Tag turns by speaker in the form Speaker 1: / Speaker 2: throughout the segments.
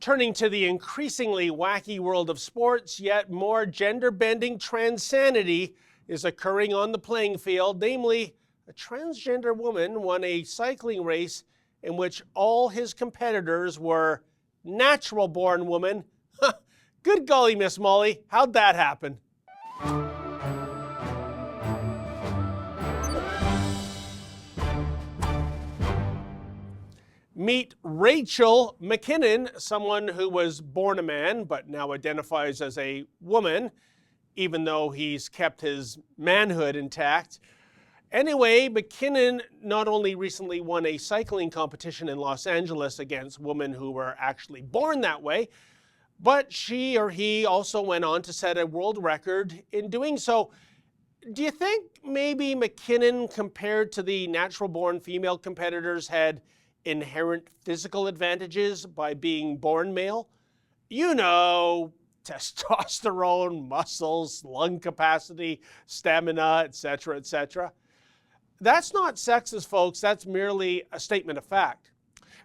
Speaker 1: Turning to the increasingly wacky world of sports, yet more gender-bending transanity is occurring on the playing field. Namely, a transgender woman won a cycling race in which all his competitors were natural-born women. Good golly, Miss Molly, how'd that happen? Meet Rachel McKinnon, someone who was born a man but now identifies as a woman, even though he's kept his manhood intact. Anyway, McKinnon not only recently won a cycling competition in Los Angeles against women who were actually born that way, but she or he also went on to set a world record in doing so. Do you think maybe McKinnon, compared to the natural-born female competitors, had inherent physical advantages by being born male? You know, testosterone, muscles, lung capacity, stamina, etc., etc. That's not sexist, folks. That's merely a statement of fact.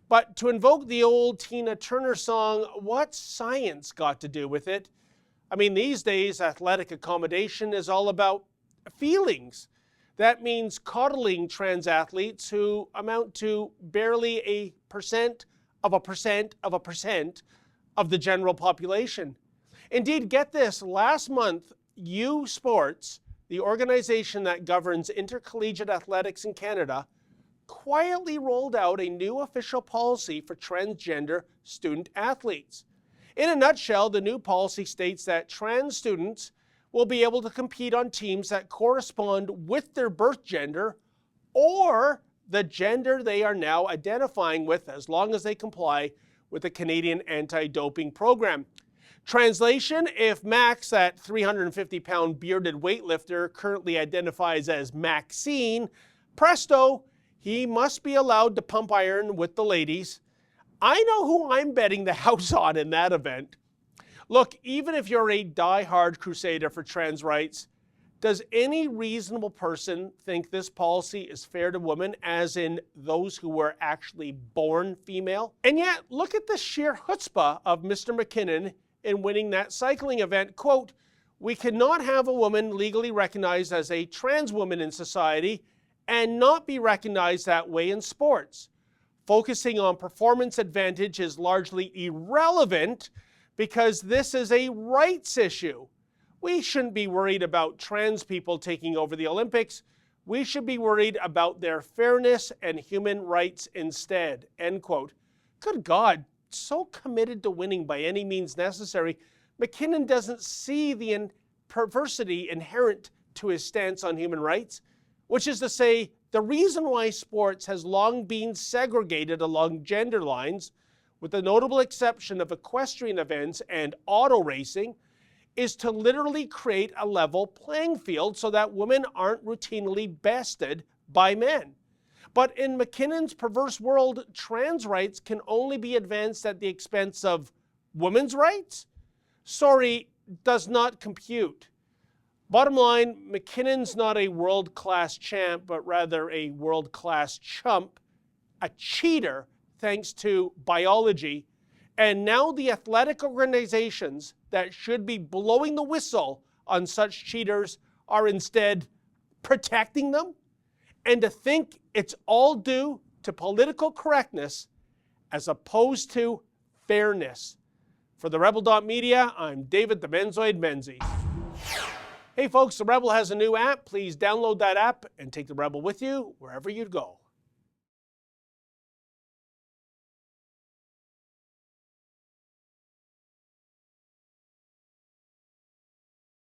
Speaker 1: But to invoke the old Tina Turner song, what's science got to do with it? I mean, these days, athletic accommodation is all about feelings. That means coddling trans athletes who amount to barely a percent of the general population. Indeed, get this, last month, U Sports, the organization that governs intercollegiate athletics in Canada, quietly rolled out a new official policy for transgender student athletes. In a nutshell, the new policy states that trans students will be able to compete on teams that correspond with their birth gender or the gender they are now identifying with, as long as they comply with the Canadian anti-doping program. Translation: if Max, that 350-pound bearded weightlifter, currently identifies as Maxine, presto, he must be allowed to pump iron with the ladies. I know who I'm betting the house on in that event. Look, even if you're a die-hard crusader for trans rights, does any reasonable person think this policy is fair to women, as in those who were actually born female? And yet, look at the sheer chutzpah of Mr. McKinnon in winning that cycling event. Quote, "We cannot have a woman legally recognized as a trans woman in society and not be recognized that way in sports. Focusing on performance advantage is largely irrelevant because this is a rights issue. We shouldn't be worried about trans people taking over the Olympics. We should be worried about their fairness and human rights instead." End quote. Good God, so committed to winning by any means necessary, McKinnon doesn't see the perversity inherent to his stance on human rights, which is to say, the reason why sports has long been segregated along gender lines, with the notable exception of equestrian events and auto racing, is to literally create a level playing field so that women aren't routinely bested by men. But in McKinnon's perverse world, trans rights can only be advanced at the expense of women's rights? Sorry, does not compute. Bottom line, McKinnon's not a world-class champ, but rather a world-class chump, a cheater, thanks to biology, and now the athletic organizations that should be blowing the whistle on such cheaters are instead protecting them, and to think it's all due to political correctness as opposed to fairness. For the Rebel.media, I'm David the Menzoid Menzies. Hey folks, the Rebel has a new app. Please download that app and take the Rebel with you wherever you go.